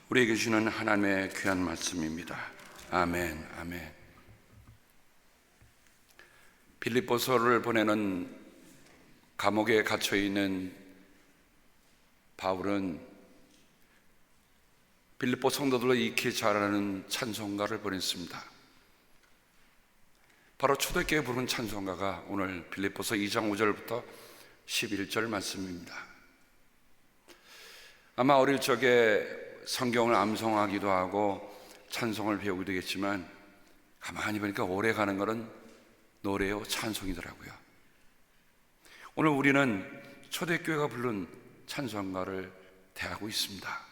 우리에게 주시는 하나님의 귀한 말씀입니다. 아멘, 아멘. 빌립보서를 보내는 감옥에 갇혀있는 바울은 빌립보 성도들로 익히 잘 아는 찬송가를 보냈습니다. 바로 초대교회 부른 찬송가가 오늘 빌립보서 2장 5절부터 11절 말씀입니다. 아마 어릴 적에 성경을 암송하기도 하고 찬송을 배우기도 되겠지만 가만히 보니까 오래 가는 것은 노래요 찬송이더라고요. 오늘 우리는 초대교회가 부른 찬송가를 대하고 있습니다.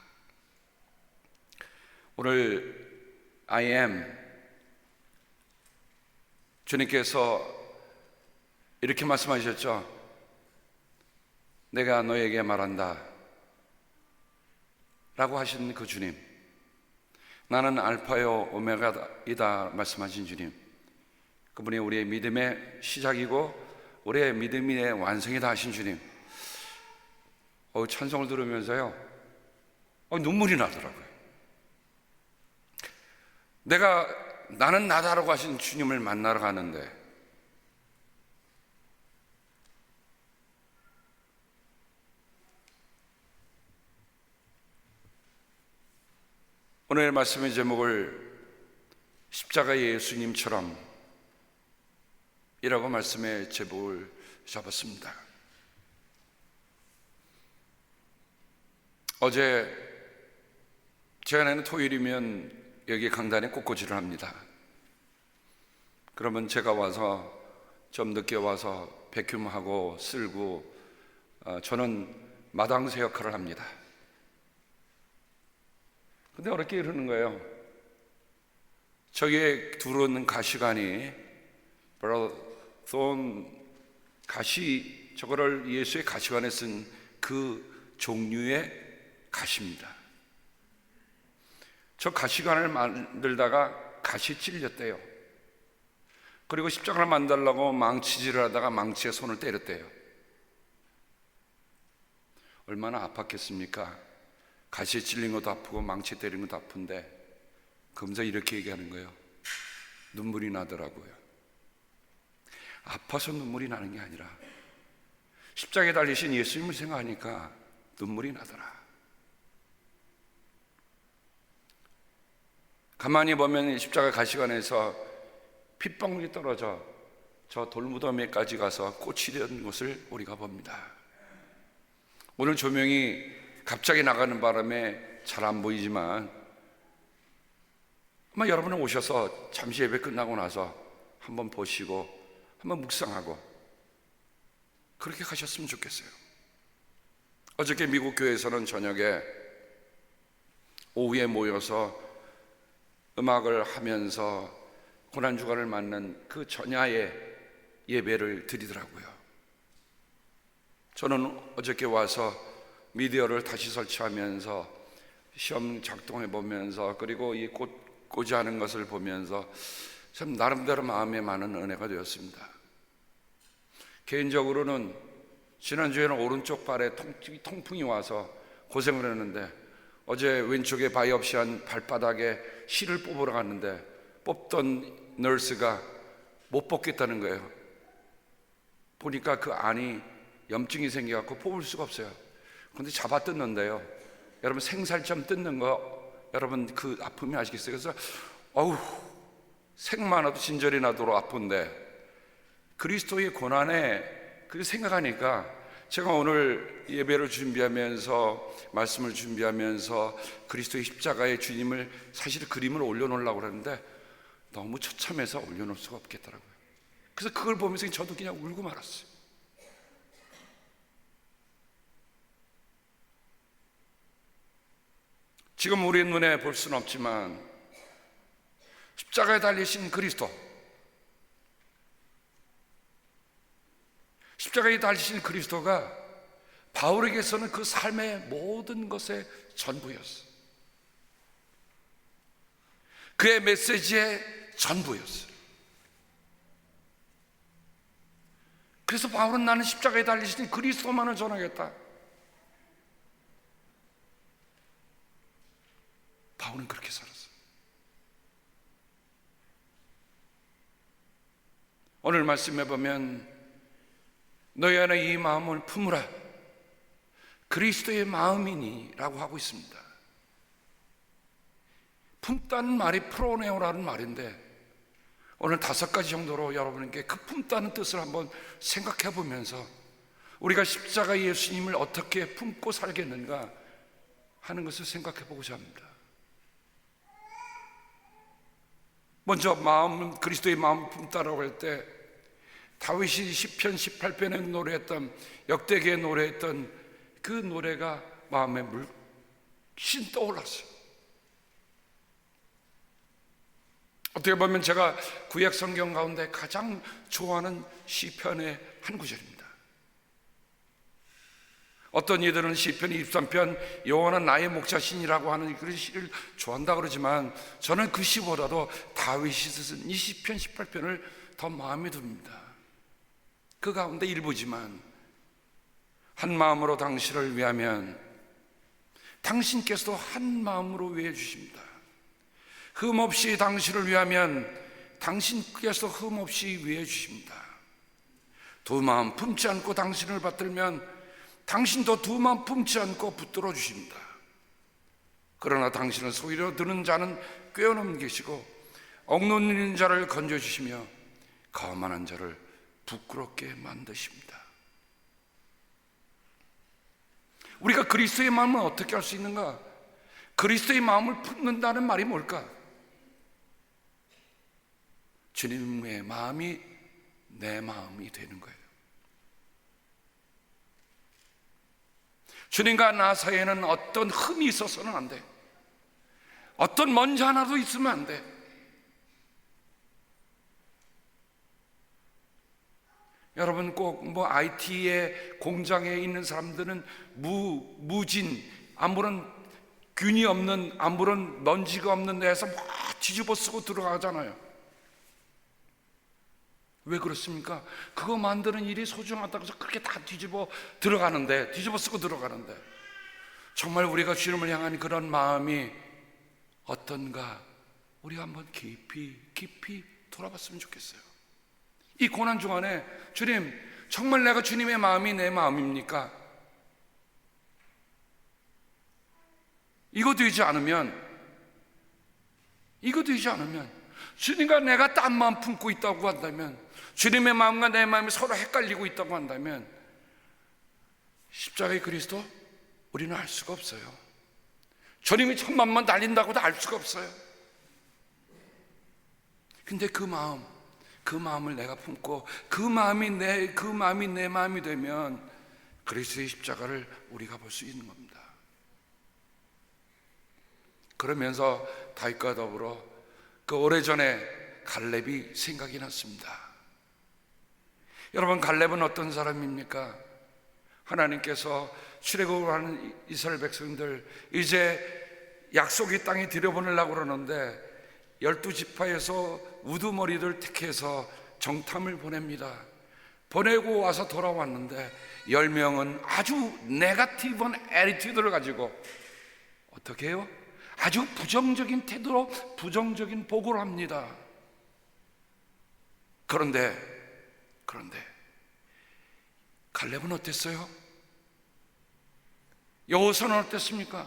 오늘 I am, 주님께서 이렇게 말씀하셨죠. 내가 너에게 말한다 라고 하신 그 주님, 나는 알파요 오메가이다 말씀하신 주님, 그분이 우리의 믿음의 시작이고 우리의 믿음의 완성이다 하신 주님, 찬송을 들으면서요 눈물이 나더라고요. 나는 나다라고 하신 주님을 만나러 가는데 오늘 말씀의 제목을 십자가의 예수님처럼 이라고 말씀의 제목을 잡았습니다. 어제 제가 내는 토요일이면 여기 강단에 꽃꽂이를 합니다. 그러면 제가 와서 좀 늦게 와서 백큐음하고 쓸고 저는 마당새 역할을 합니다. 근데 어렵게 이러는 거예요. 저기에 두른 가시관이 브라돈 가시, 저거를 예수의 가시관에 쓴 그 종류의 가시입니다. 저 가시관을 만들다가 가시 찔렸대요. 그리고 십자가를 만들려고 망치질을 하다가 망치에 손을 때렸대요. 얼마나 아팠겠습니까? 가시에 찔린 것도 아프고 망치에 때린 것도 아픈데 그러면서 이렇게 얘기하는 거예요. 눈물이 나더라고요. 아파서 눈물이 나는 게 아니라 십자가에 달리신 예수님을 생각하니까 눈물이 나더라. 가만히 보면 십자가 가시관에서 핏방울이 떨어져 저 돌무더미까지 가서 꽃이 된 것을 우리가 봅니다. 오늘 조명이 갑자기 나가는 바람에 잘 안 보이지만 아마 여러분은 오셔서 잠시 예배 끝나고 나서 한번 보시고 한번 묵상하고 그렇게 가셨으면 좋겠어요. 어저께 미국 교회에서는 저녁에 오후에 모여서 음악을 하면서 고난주간을 맞는 그 전야의 예배를 드리더라고요. 저는 어저께 와서 미디어를 다시 설치하면서 시험 작동해 보면서 그리고 이 꽃꽂이 하는 것을 보면서 참 나름대로 마음에 많은 은혜가 되었습니다. 개인적으로는 지난주에는 오른쪽 발에 통풍이 와서 고생을 했는데 어제 왼쪽에 바이옵시한 발바닥에 실을 뽑으러 갔는데 뽑던 널스가 못 뽑겠다는 거예요. 보니까 그 안이 염증이 생겨갖고 뽑을 수가 없어요. 근데 잡아 뜯는데요, 여러분 생살점 뜯는 거 여러분 그 아픔이 아시겠어요? 그래서 생만 와도 진절이 나도록 아픈데 그리스도의 고난에 그렇게 생각하니까 제가 오늘 예배를 준비하면서 말씀을 준비하면서 그리스도의 십자가의 주님을 사실 그림을 올려놓으려고 그러는데 너무 처참해서 올려놓을 수가 없겠더라고요. 그래서 그걸 보면서 저도 그냥 울고 말았어요. 지금 우리의 눈에 볼 수는 없지만 십자가에 달리신 그리스도, 십자가에 달리신 그리스도가 바울에게서는 그 삶의 모든 것의 전부였어요. 그의 메시지의 전부였어요. 그래서 바울은 나는 십자가에 달리신 그리스도만을 전하겠다. 바울은 그렇게 살았어요. 오늘 말씀해 보면 너희 안에 이 마음을 품으라, 그리스도의 마음이니 라고 하고 있습니다. 품다는 말이 프로네오라는 말인데, 오늘 5가지 정도로 여러분에게 그 품다는 뜻을 한번 생각해 보면서 우리가 십자가 예수님을 어떻게 품고 살겠는가 하는 것을 생각해 보고자 합니다. 먼저 마음, 그리스도의 마음을 품다라고 할 때 다윗이 시편 18편에 노래했던, 역대기에 노래했던 그 노래가 마음에 물씬 떠올랐어요. 어떻게 보면 제가 구약 성경 가운데 가장 좋아하는 시편의 한 구절입니다. 어떤 이들은 시편 23편 여호와는 나의 목자시니라고 하는 그런 시를 좋아한다 그러지만, 저는 그 시보다도 다윗이 쓴 이 시편 18편을 더 마음에 듭니다. 그 가운데 일부지만, 한 마음으로 당신을 위하면 당신께서도 한 마음으로 위해 주십니다. 흠없이 당신을 위하면 당신께서 흠없이 위해 주십니다. 두 마음 품지 않고 당신을 받들면 당신도 두 마음 품지 않고 붙들어 주십니다. 그러나 당신은 소리로 드는 자는 꿰어넘기시고 억눌리는 자를 건져주시며 거만한 자를 부끄럽게 만드십니다. 우리가 그리스도의 마음을 어떻게 할 수 있는가? 그리스도의 마음을 품는다는 말이 뭘까? 주님의 마음이 내 마음이 되는 거예요. 주님과 나 사이에는 어떤 흠이 있어서는 안 돼. 어떤 먼지 하나도 있으면 안 돼. 여러분, 꼭 IT의 공장에 있는 사람들은 무진, 아무런 균이 없는, 아무런 먼지가 없는 데에서 막 뒤집어 쓰고 들어가잖아요. 왜 그렇습니까? 그거 만드는 일이 소중하다고 해서 그렇게 다 뒤집어 쓰고 들어가는데, 정말 우리가 주님을 향한 그런 마음이 어떤가 우리가 한번 깊이 돌아봤으면 좋겠어요. 이 고난 중간에, 주님, 정말 내가 주님의 마음이 내 마음입니까? 이거 되지 않으면 주님과 내가 딴 마음 품고 있다고 한다면, 주님의 마음과 내 마음이 서로 헷갈리고 있다고 한다면, 십자가의 그리스도 우리는 알 수가 없어요. 주님이 천만만 달린다고도 알 수가 없어요. 근데 그 마음을 내가 품고 그 마음이 내 마음이 되면 그리스도의 십자가를 우리가 볼 수 있는 겁니다. 그러면서 다윗과 더불어 그 오래전에 갈렙이 생각이 났습니다. 여러분, 갈렙은 어떤 사람입니까? 하나님께서 출애굽을 하는 이스라엘 백성들 이제 약속의 땅에 들여보내려고 그러는데 12지파에서 우두머리들 택해서 정탐을 보냅니다. 보내고 와서 돌아왔는데 10명은 아주 네거티브한 애티튜드를 가지고 어떻게 해요? 아주 부정적인 태도로 부정적인 보고를 합니다. 그런데 갈렙은 어땠어요? 여호수아는 어땠습니까?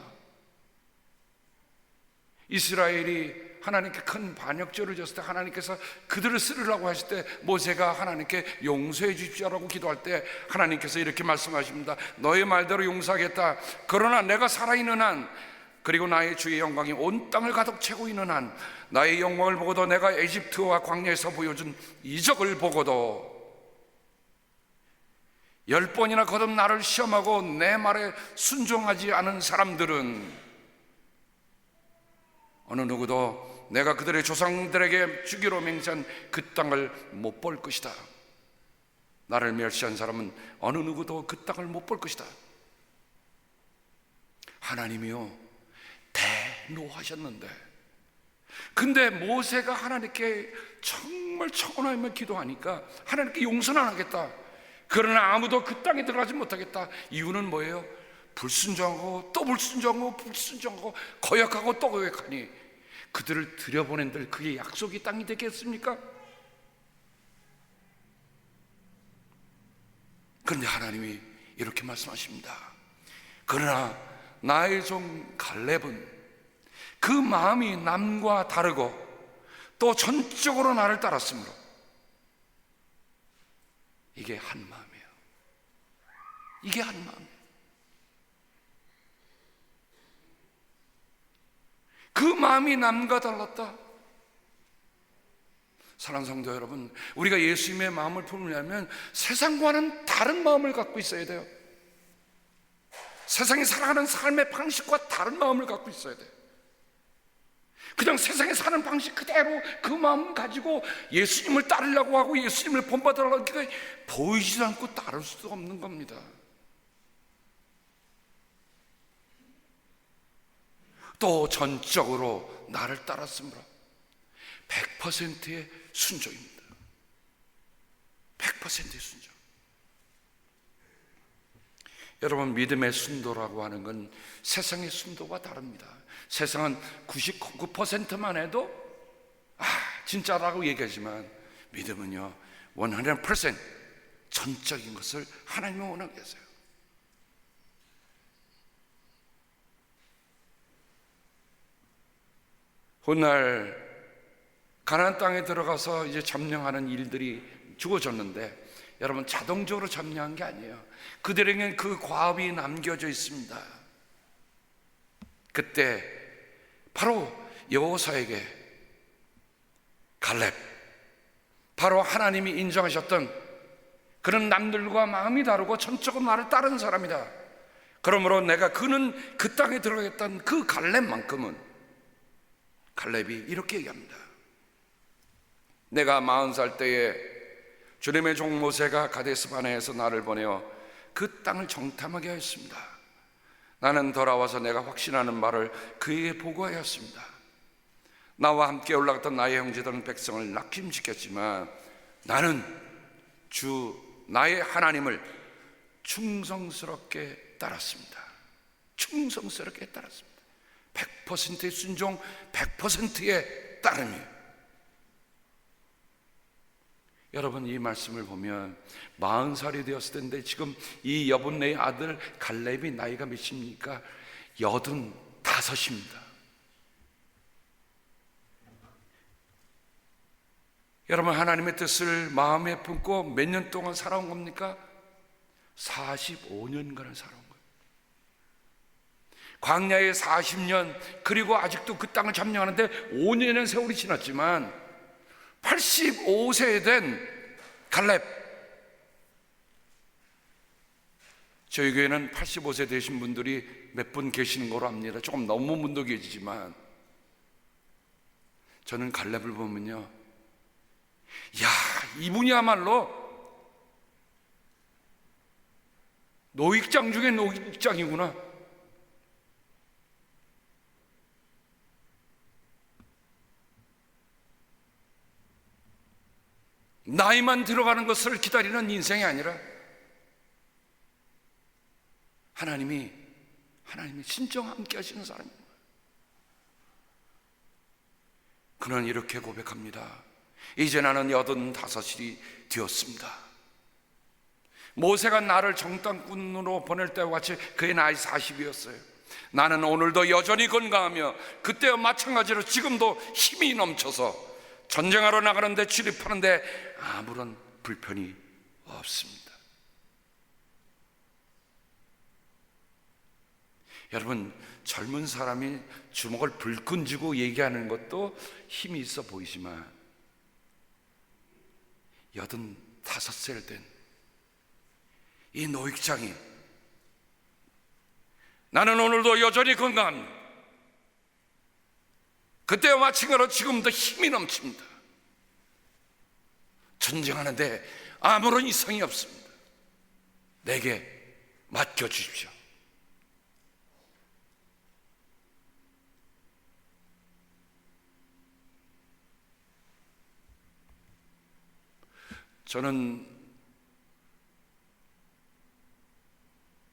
이스라엘이 하나님께 큰 반역죄를 졌을 때 하나님께서 그들을 쓰려고 하실 때 모세가 하나님께 용서해 주십시오라고 기도할 때 하나님께서 이렇게 말씀하십니다. 너의 말대로 용서하겠다. 그러나 내가 살아있는 한, 그리고 나의 주의 영광이 온 땅을 가득 채고 있는 한, 나의 영광을 보고도 내가 에집트와 광야에서 보여준 이적을 보고도 10번이나 거듭 나를 시험하고 내 말에 순종하지 않은 사람들은 어느 누구도 내가 그들의 조상들에게 주기로 맹세한 그 땅을 못 볼 것이다. 나를 멸시한 사람은 어느 누구도 그 땅을 못 볼 것이다. 하나님이요 대노하셨는데, 근데 모세가 하나님께 정말 청원하며 기도하니까 하나님께 용서는 안 하겠다. 그러나 아무도 그 땅에 들어가지 못하겠다. 이유는 뭐예요? 불순종하고 또 불순종하고 불순종하고 거역하고 또 거역하니 그들을 들여보낸들 그게 약속의 땅이 되겠습니까? 그런데 하나님이 이렇게 말씀하십니다. 그러나 나의 종 갈렙은 그 마음이 남과 다르고 또 전적으로 나를 따랐으므로 이게 한 마음이에요. 이게 한 마음이에요. 그 마음이 남과 달랐다. 사랑하는 성도 여러분, 우리가 예수님의 마음을 품으려면 세상과는 다른 마음을 갖고 있어야 돼요. 세상이 살아가는 삶의 방식과 다른 마음을 갖고 있어야 돼요. 그냥 세상에 사는 방식 그대로 그 마음 가지고 예수님을 따르려고 하고 예수님을 본받으려고 하니까 보이지도 않고 따를 수도 없는 겁니다. 또 전적으로 나를 따랐으므로 100%의 순종입니다. 100%의 순종. 여러분, 믿음의 순도라고 하는 건 세상의 순도와 다릅니다. 세상은 99%만 해도 진짜라고 얘기하지만 믿음은요 100% 전적인 것을 하나님이 원하고 계세요. 훗날 가나안 땅에 들어가서 이제 점령하는 일들이 주어졌는데 여러분, 자동적으로 점령한 게 아니에요. 그들에게는 그 과업이 남겨져 있습니다. 그때 바로 여호사에게 갈렙, 바로 하나님이 인정하셨던 그런 남들과 마음이 다르고 전적으로 나를 따르는 사람이다. 그러므로 내가 그는 그 땅에 들어가겠다는 그 갈렙만큼은, 갈렙이 이렇게 얘기합니다. 내가 40살 때에 주님의 종 모세가 가데스 바네에서 나를 보내어 그 땅을 정탐하게 하였습니다. 나는 돌아와서 내가 확신하는 말을 그에게 보고하였습니다. 나와 함께 올라갔던 나의 형제들은 백성을 낙심시켰지만 나는 주 나의 하나님을 충성스럽게 따랐습니다. 충성스럽게 따랐습니다. 100%의 순종, 100%의 따름이에요. 여러분, 이 말씀을 보면 40살이 되었을 텐데 지금 이 여분네의 아들 갈렙이 나이가 몇입니까? 85입니다. 여러분, 하나님의 뜻을 마음에 품고 몇 년 동안 살아온 겁니까? 45년간을 살아온 거예요. 광야에 40년, 그리고 아직도 그 땅을 점령하는데 5년의 세월이 지났지만 85세 된 갈렙, 저희 교회는 85세 되신 분들이 몇 분 계시는 거로 압니다. 조금 넘은 분도 계시지만 저는 갈렙을 보면요, 야, 이분이야말로 노익장 중에 노익장이구나. 나이만 들어가는 것을 기다리는 인생이 아니라 하나님이 진정 함께 하시는 사람입니다. 그는 이렇게 고백합니다. 이제 나는 85이 되었습니다. 모세가 나를 정탐꾼으로 보낼 때와 같이 그의 나이 40이었어요. 나는 오늘도 여전히 건강하며 그때와 마찬가지로 지금도 힘이 넘쳐서 전쟁하러 나가는데 출입하는데 아무런 불편이 없습니다. 여러분, 젊은 사람이 주먹을 불끈 쥐고 얘기하는 것도 힘이 있어 보이지만 85살 된 이 노익장이 나는 오늘도 여전히 건강합니다. 그때와 마찬가지로 지금도 힘이 넘칩니다. 전쟁하는데 아무런 이상이 없습니다. 내게 맡겨주십시오. 저는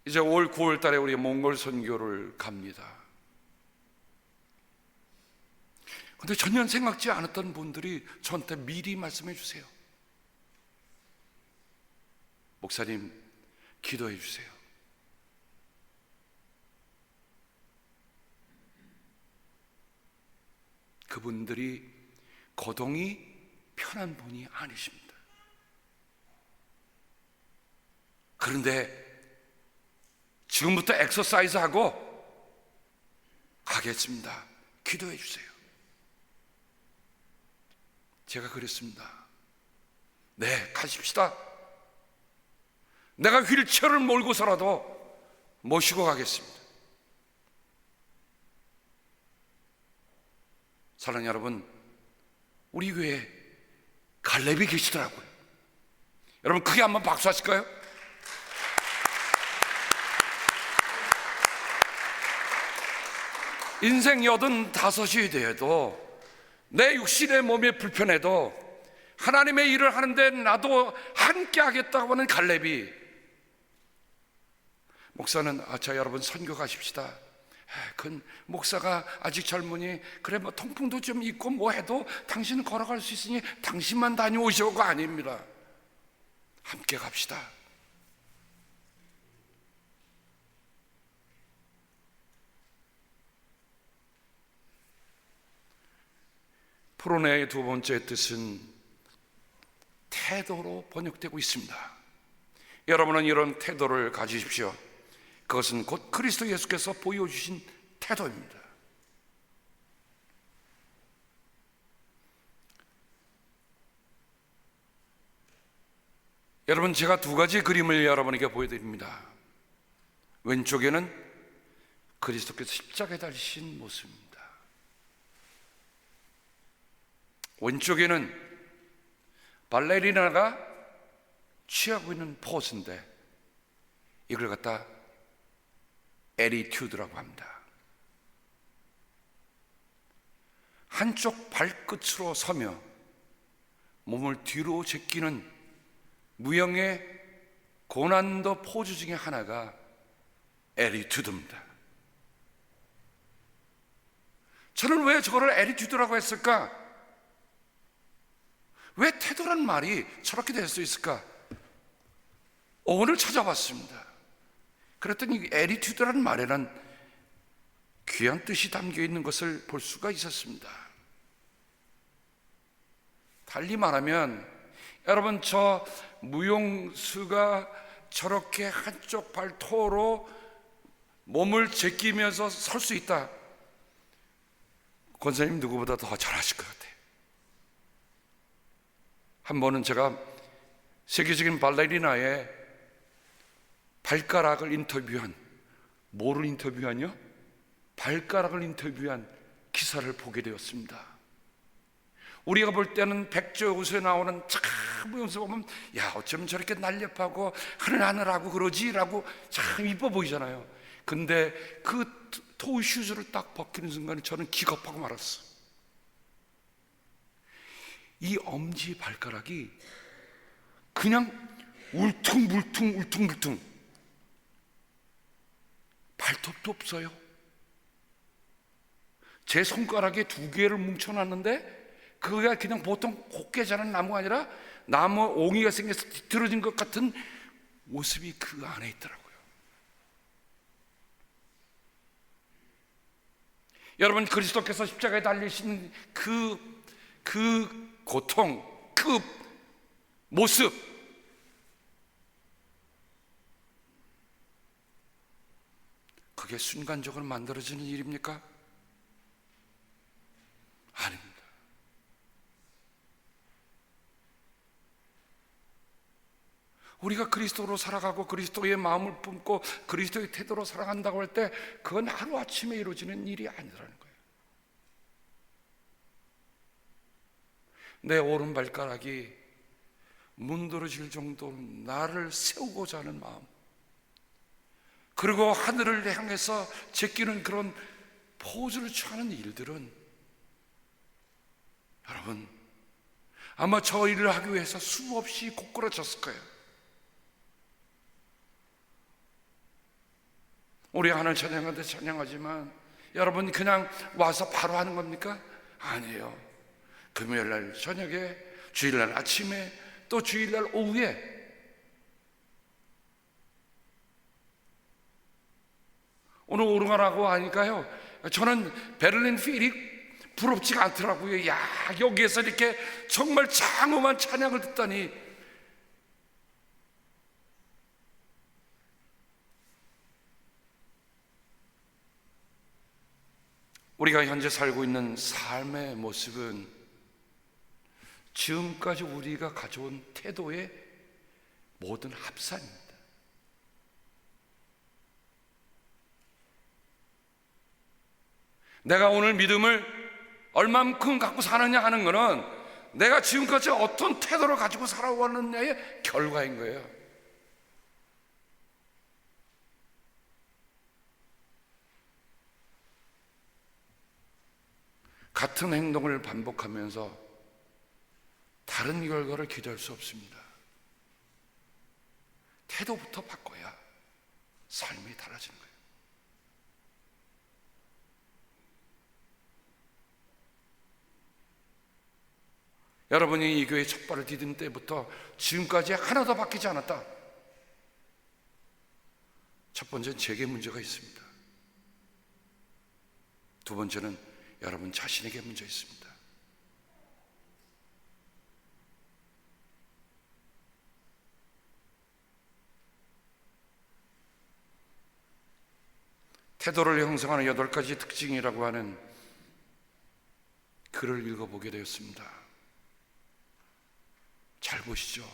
이제 올 9월 달에 우리 몽골 선교를 갑니다. 근데 전혀 생각지 않았던 분들이 저한테 미리 말씀해 주세요. 목사님, 기도해 주세요. 그분들이 거동이 편한 분이 아니십니다. 그런데 지금부터 엑서사이즈 하고 가겠습니다. 기도해 주세요. 제가 그랬습니다. 네, 가십시다. 내가 휠체어를 몰고서라도 모시고 가겠습니다. 사랑하는 여러분, 우리 교회에 갈렙이 계시더라고요. 여러분, 크게 한번 박수 하실까요? 인생 85이 돼도 내 육신의 몸이 불편해도 하나님의 일을 하는데 나도 함께 하겠다고 하는 갈렙이, 목사는 자 여러분 선교 가십시다. 그 목사가 아직 젊으니 그래 뭐 통풍도 좀 있고 뭐 해도 당신은 걸어갈 수 있으니 당신만 다녀오시오가 아닙니다. 함께 갑시다. 포로네의 두 번째 뜻은 태도로 번역되고 있습니다. 여러분은 이런 태도를 가지십시오. 그것은 곧 그리스도 예수께서 보여주신 태도입니다. 여러분, 제가 두 가지 그림을 여러분에게 보여드립니다. 왼쪽에는 그리스도께서 십자가에 달리신 모습입니다. 왼쪽에는 발레리나가 취하고 있는 포즈인데 이걸 갖다 에리튜드라고 합니다. 한쪽 발끝으로 서며 몸을 뒤로 제끼는 무형의 고난도 포즈 중에 하나가 에리튜드입니다. 저는 왜 저거를 에리튜드라고 했을까? 왜 태도란 말이 저렇게 될 수 있을까? 어원을 찾아봤습니다. 그랬더니 에리튜드라는 말에는 귀한 뜻이 담겨 있는 것을 볼 수가 있었습니다. 달리 말하면, 여러분, 저 무용수가 저렇게 한쪽 발토로 몸을 제끼면서 설 수 있다. 권사님 누구보다 더 잘하실 것 같아요. 한 번은 제가 세계적인 발레리나의 발가락을 인터뷰한, 뭐를 인터뷰하냐? 발가락을 인터뷰한 기사를 보게 되었습니다. 우리가 볼 때는 백조옷에 나오는 참 무용수 보면 야, 어쩌면 저렇게 날렵하고 하늘하늘하고 그러지? 라고 참 이뻐 보이잖아요. 근데 그 토우 슈즈를 딱 벗기는 순간에 저는 기겁하고 말았어. 이 엄지 발가락이 그냥 울퉁불퉁 발톱도 없어요. 제 손가락에 두 개를 뭉쳐놨는데 그게 그냥 보통 곱게 자란 나무가 아니라 나무 옹이가 생겨서 뒤틀어진 것 같은 모습이 그 안에 있더라고요. 여러분, 그리스도께서 십자가에 달리신 그 고통, 그 모습, 그게 순간적으로 만들어지는 일입니까? 아닙니다. 우리가 그리스도로 살아가고 그리스도의 마음을 품고 그리스도의 태도로 살아간다고 할 때 그건 하루아침에 이루어지는 일이 아니라는 거예요. 내 오른발가락이 문드러질 정도로 나를 세우고자 하는 마음, 그리고 하늘을 향해서 제끼는 그런 포즈를 취하는 일들은, 여러분, 아마 저 일을 하기 위해서 수없이 고꾸라졌을 거예요. 우리 하늘 찬양할 때 찬양하지만 여러분 그냥 와서 바로 하는 겁니까? 아니에요. 금요일날 저녁에, 주일날 아침에, 또 주일날 오후에 오늘 오르가라고 하니까요, 저는 베를린 필이 부럽지가 않더라고요. 야, 여기에서 이렇게 정말 장엄한 찬양을 듣다니. 우리가 현재 살고 있는 삶의 모습은 지금까지 우리가 가져온 태도의 모든 합산입니다. 내가 오늘 믿음을 얼만큼 갖고 사느냐 하는 것은 내가 지금까지 어떤 태도를 가지고 살아왔느냐의 결과인 거예요. 같은 행동을 반복하면서 다른 결과를 기대할 수 없습니다. 태도부터 바꿔야 삶이 달라지는 거예요. 여러분이 이 교회 첫 발을 디딘 때부터 지금까지 하나도 바뀌지 않았다. 첫 번째는 제게 문제가 있습니다. 두 번째는 여러분 자신에게 문제 있습니다. 태도를 형성하는 8가지 특징이라고 하는 글을 읽어보게 되었습니다. 잘 보시죠.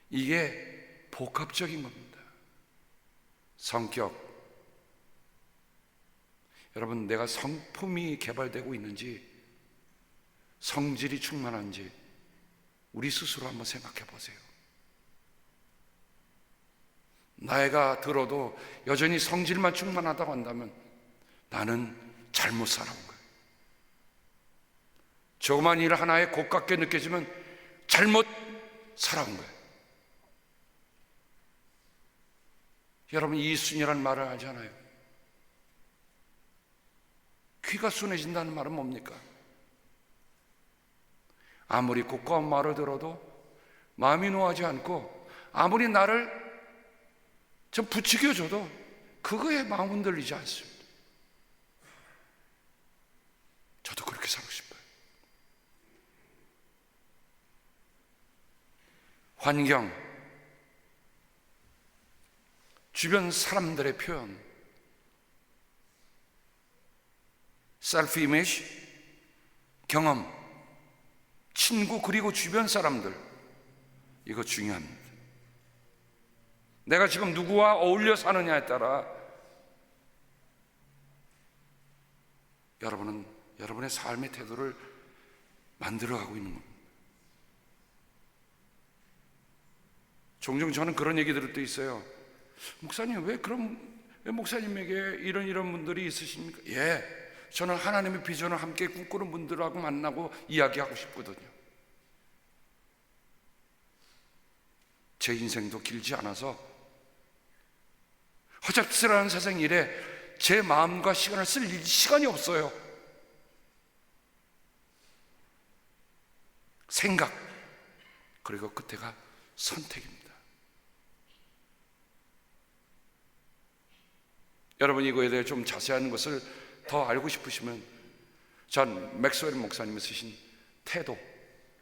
이게 복합적인 겁니다. 성격. 여러분, 내가 성품이 개발되고 있는지, 성질이 충만한지 우리 스스로 한번 생각해 보세요. 나이가 들어도 여전히 성질만 충만하다고 한다면 나는 잘못 살아온 거예요. 조그만 일 하나에 고깝게 느껴지면 잘못 살아온 거예요. 여러분, 이순이라는 말을 알잖아요. 귀가 순해진다는 말은 뭡니까? 아무리 고가운 말을 들어도 마음이 노하지 않고 아무리 나를 좀 부추겨줘도 그거에 마음 흔들리지 않습니다. 저도 그렇게 살고 싶어요. 환경, 주변 사람들의 표현, 셀프 이미지, 경험, 친구 그리고 주변 사람들, 이거 중요합니다. 내가 지금 누구와 어울려 사느냐에 따라 여러분은 여러분의 삶의 태도를 만들어가고 있는 겁니다. 종종 저는 그런 얘기 들을 때 있어요. 목사님, 왜 목사님에게 이런 분들이 있으십니까? 예, 저는 하나님의 비전을 함께 꿈꾸는 분들하고 만나고 이야기하고 싶거든요. 제 인생도 길지 않아서 허접스러운 세상 일에 제 마음과 시간을 쓸 시간이 없어요. 생각, 그리고 끝에가 선택입니다. 여러분, 이거에 대해 좀 자세한 것을 더 알고 싶으시면 전 맥스웰 목사님이 쓰신 태도라고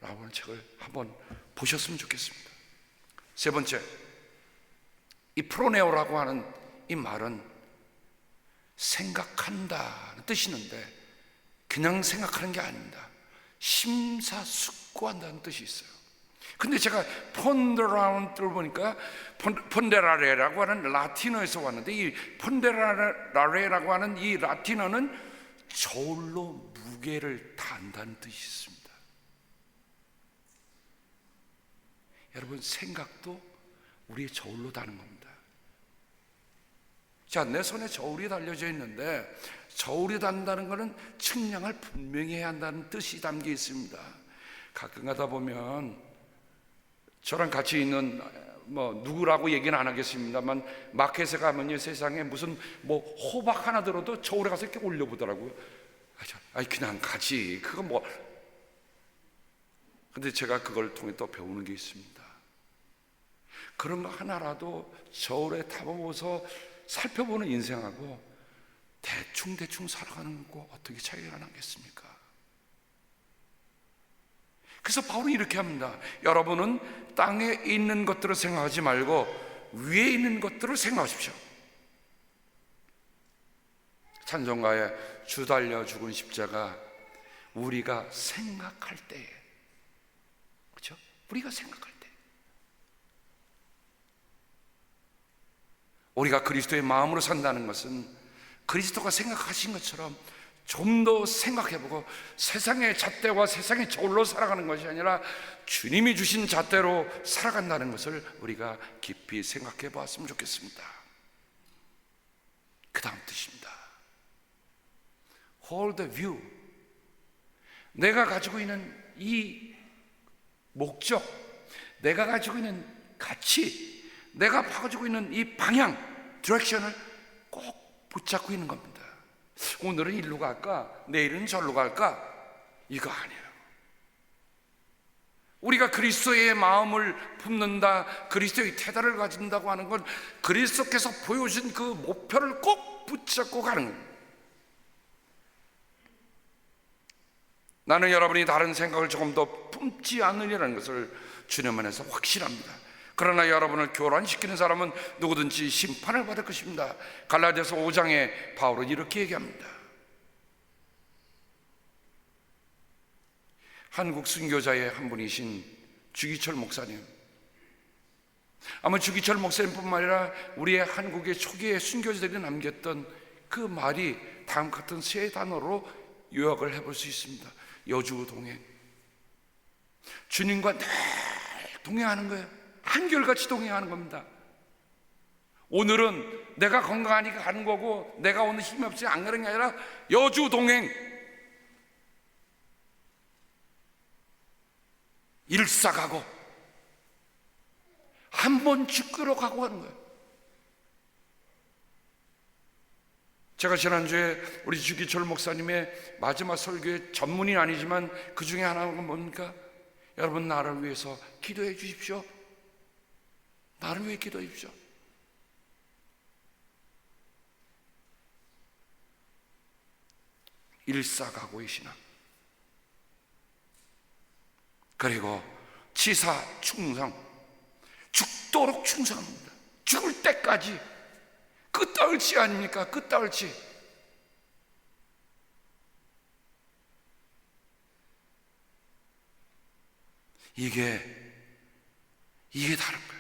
하는 책을 한번 보셨으면 좋겠습니다. 세 번째, 이 프로네오라고 하는 이 말은 생각한다는 뜻이 있는데 그냥 생각하는 게 아닙니다. 심사숙고한다는 뜻이 있어요. 근데 제가 폰데라운드를 보니까 폰데라레라고 하는 라틴어에서 왔는데, 이 폰데라레라고 하는 이 라틴어는 저울로 무게를 단다는 뜻이 있습니다. 여러분, 생각도 우리의 저울로 다는 겁니다. 자, 내 손에 저울이 달려져 있는데 저울이 단다는 것은 측량을 분명히 해야 한다는 뜻이 담겨 있습니다. 가끔 가다 보면 저랑 같이 있는 누구라고 얘기는 안 하겠습니다만 마켓에 가면요, 세상에 무슨 호박 하나 들어도 저울에 가서 이렇게 올려보더라고요. 그냥 가지, 그거 근데 제가 그걸 통해 또 배우는 게 있습니다. 그런 거 하나라도 저울에 담아보서 살펴보는 인생하고 대충 살아가는 거 어떻게 차이가 나겠습니까? 그래서 바울은 이렇게 합니다. 여러분은 땅에 있는 것들을 생각하지 말고 위에 있는 것들을 생각하십시오. 찬송가에 주 달려 죽은 십자가, 우리가 생각할 때에, 그렇죠? 우리가 생각할 때, 우리가 그리스도의 마음으로 산다는 것은 그리스도가 생각하신 것처럼 좀 더 생각해보고 세상의 잣대와 세상의 저울로 살아가는 것이 아니라 주님이 주신 잣대로 살아간다는 것을 우리가 깊이 생각해 보았으면 좋겠습니다. 그 다음 뜻입니다. Hold the view. 내가 가지고 있는 이 목적, 내가 가지고 있는 가치, 내가 가지고 있는 이 방향, 디렉션을 꼭 붙잡고 있는 겁니다. 오늘은 일로 갈까? 내일은 절로 갈까? 이거 아니에요. 우리가 그리스도의 마음을 품는다, 그리스도의 태도를 가진다고 하는 건 그리스도께서 보여주신 그 목표를 꼭 붙잡고 가는 겁니다. 나는 여러분이 다른 생각을 조금 더 품지 않으리라는 것을 주님 안에서 확신합니다. 그러나 여러분을 교란시키는 사람은 누구든지 심판을 받을 것입니다. 갈라디아서 5장에 바울은 이렇게 얘기합니다. 한국 순교자의 한 분이신 주기철 목사님, 아마 주기철 목사님뿐만 아니라 우리의 한국의 초기의 순교자들이 남겼던 그 말이 다음 같은 세 단어로 요약을 해볼 수 있습니다. 여주 동행. 주님과 늘 동행하는 거예요. 한결같이 동행하는 겁니다. 오늘은 내가 건강하니까 가는 거고, 내가 오늘 힘이 없이 안 가는 게 아니라 여주 동행, 일사가고 한 번 죽으러 가고 하는 거예요. 제가 지난주에 우리 주기철 목사님의 마지막 설교의 전문이 아니지만 그 중에 하나가 뭡니까? 여러분, 나를 위해서 기도해 주십시오. 나를 위해 기도해 주십시오. 일사가고의 신앙, 그리고 치사 충성, 죽도록 충성합니다. 죽을 때까지. 끝다을치 아닙니까? 끝다을치. 이게 다른 거예요.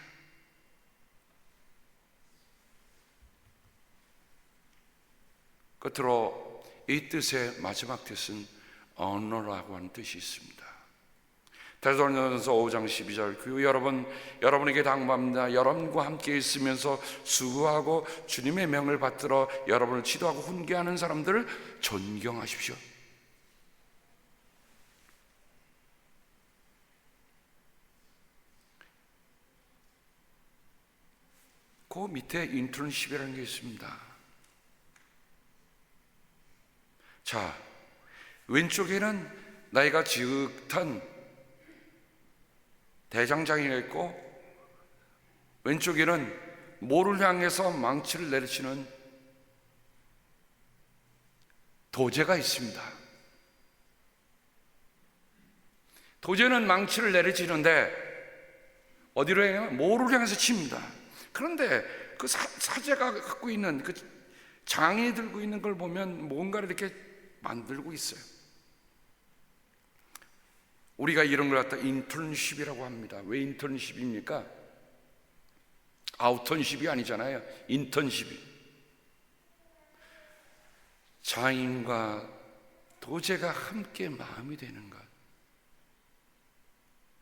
끝으로 이 뜻의 마지막 뜻은 언어라고 하는 뜻이 있습니다. 데살로니가전서 5장 12절, 그 여러분에게 당부합니다. 여러분과 함께 있으면서 수고하고 주님의 명을 받들어 여러분을 지도하고 훈계하는 사람들을 존경하십시오. 그 밑에 인턴십이라는 게 있습니다. 자, 왼쪽에는 나이가 지긋한 대장장이가 있고, 왼쪽에는 모를 향해서 망치를 내리치는 도제가 있습니다. 도제는 망치를 내리치는데 어디로 향해요? 모를 향해서 칩니다. 그런데 그 사제가 갖고 있는, 그 장이 들고 있는 걸 보면 뭔가를 이렇게 만들고 있어요. 우리가 이런 걸 갖다 인턴십이라고 합니다. 왜 인턴십입니까? 아우턴십이 아니잖아요. 인턴십이. 장인과 도제가 함께 마음이 되는 것.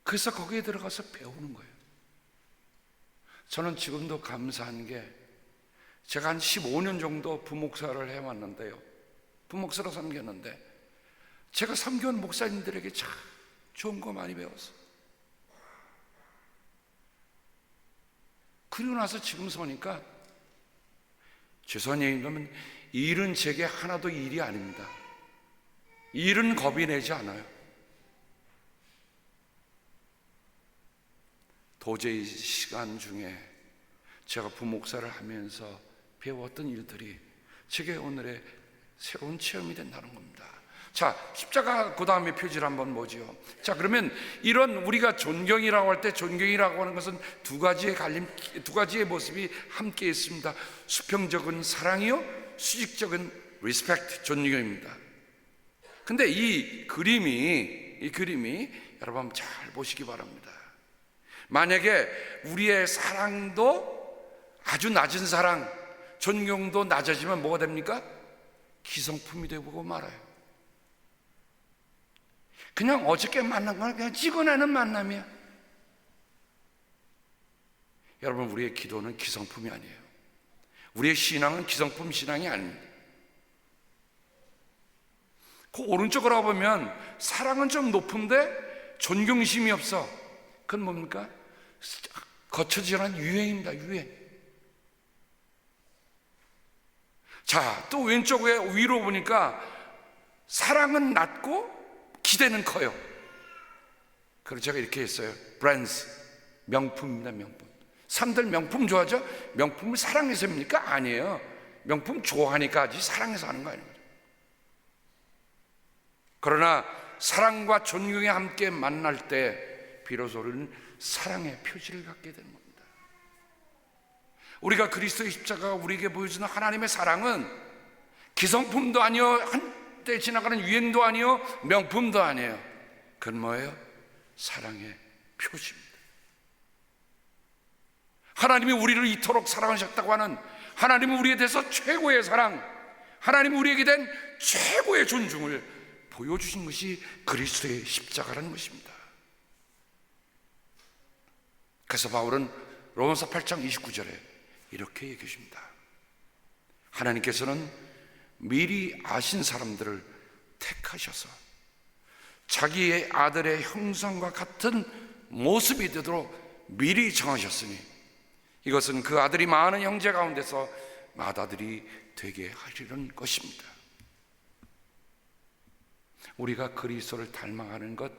그래서 거기에 들어가서 배우는 거예요. 저는 지금도 감사한 게, 제가 한 15년 정도 부목사를 해왔는데요, 부목사로 섬겼는데, 제가 섬겨온 목사님들에게 참 좋은 거 많이 배웠어요. 그리고 나서 지금 서니까 죄송한 얘기는 이 일은 제게 하나도 일이 아닙니다. 이 일은 겁이 내지 않아요. 도저히 시간 중에 제가 부목사를 하면서 배웠던 일들이 제게 오늘의 새로운 체험이 된다는 겁니다. 자, 십자가 그 다음에 표지를 한번 보지요. 자, 그러면 이런 우리가 존경이라고 할 때 존경이라고 하는 것은 두 가지의 모습이 함께 있습니다. 수평적인 사랑이요, 수직적인 리스펙트, 존경입니다. 근데 이 그림이 여러분 한번 잘 보시기 바랍니다. 만약에 우리의 사랑도 아주 낮은 사랑, 존경도 낮아지면 뭐가 됩니까? 기성품이 되고 말아요. 그냥 어저께 만난 건 그냥 찍어내는 만남이야. 여러분, 우리의 기도는 기성품이 아니에요. 우리의 신앙은 기성품 신앙이 아닙니다. 그 오른쪽으로 보면 사랑은 좀 높은데 존경심이 없어. 그건 뭡니까? 거쳐지는 유행입니다. 유행. 자, 또 왼쪽에 위로 보니까 사랑은 낮고 기대는 커요. 그래서 제가 이렇게 했어요. 브랜드, 명품입니다. 명품. 사람들 명품 좋아하죠? 명품을 사랑해서입니까? 아니에요. 명품 좋아하니까 하지 사랑해서 하는 거 아닙니다. 그러나 사랑과 존경이 함께 만날 때 비로소 우리는 사랑의 표지를 갖게 되는 겁니다. 우리가 그리스도의 십자가가 우리에게 보여주는 하나님의 사랑은 기성품도 아니요, 한때 지나가는 유행도 아니요, 명품도 아니에요. 그건 뭐예요? 사랑의 표지입니다. 하나님이 우리를 이토록 사랑하셨다고 하는, 하나님은 우리에 대해서 최고의 사랑, 하나님이 우리에게 된 최고의 존중을 보여주신 것이 그리스도의 십자가라는 것입니다. 그래서 바울은 로마서 8장 29절에 이렇게 얘기해 줍니다. 하나님께서는 미리 아신 사람들을 택하셔서 자기의 아들의 형상과 같은 모습이 되도록 미리 정하셨으니 이것은 그 아들이 많은 형제 가운데서 맏아들이 되게 하리는 것입니다. 우리가 그리스도를 닮아가는 것,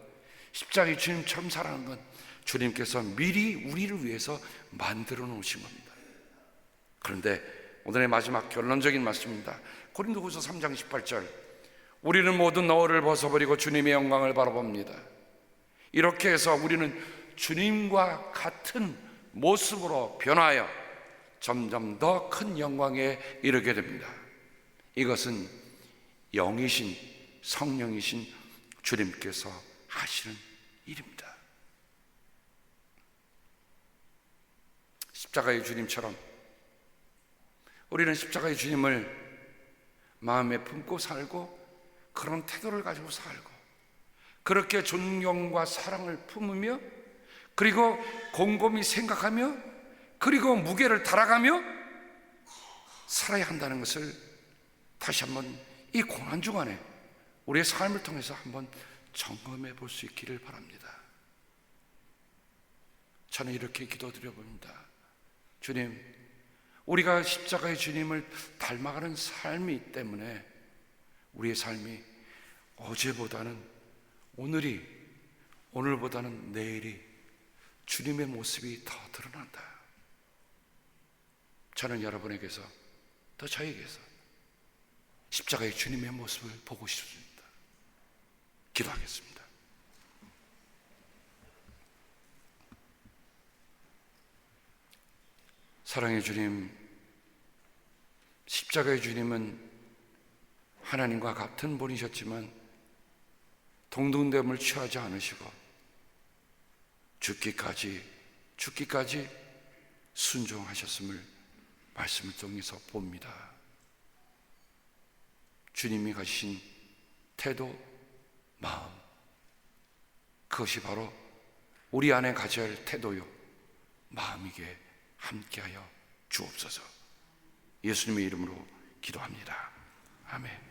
십자가의 주님처럼 살아가는 것, 주님께서 미리 우리를 위해서 만들어 놓으신 겁니다. 그런데 오늘의 마지막 결론적인 말씀입니다. 고린도후서 3장 18절, 우리는 모두 너를 벗어버리고 주님의 영광을 바라봅니다. 이렇게 해서 우리는 주님과 같은 모습으로 변하여 점점 더 큰 영광에 이르게 됩니다. 이것은 영이신 성령이신 주님께서 하시는 일입니다. 십자가의 주님처럼 우리는 십자가의 주님을 마음에 품고 살고 그런 태도를 가지고 살고 그렇게 존경과 사랑을 품으며 그리고 곰곰이 생각하며 그리고 무게를 달아가며 살아야 한다는 것을 다시 한번 이 고난 주간에 우리의 삶을 통해서 한번 점검해 볼 수 있기를 바랍니다. 저는 이렇게 기도드려 봅니다. 주님, 우리가 십자가의 주님을 닮아가는 삶이기 때문에 우리의 삶이 어제보다는 오늘보다는 내일이 주님의 모습이 더 드러난다. 저는 여러분에게서 또 저에게서 십자가의 주님의 모습을 보고 싶습니다. 기도하겠습니다. 사랑의 주님, 십자가의 주님은 하나님과 같은 분이셨지만 동등됨을 취하지 않으시고 죽기까지 순종하셨음을 말씀을 통해서 봅니다. 주님이 가지신 태도, 마음, 그것이 바로 우리 안에 가져야 할 태도요 마음이기에 함께하여 주옵소서. 예수님의 이름으로 기도합니다. 아멘.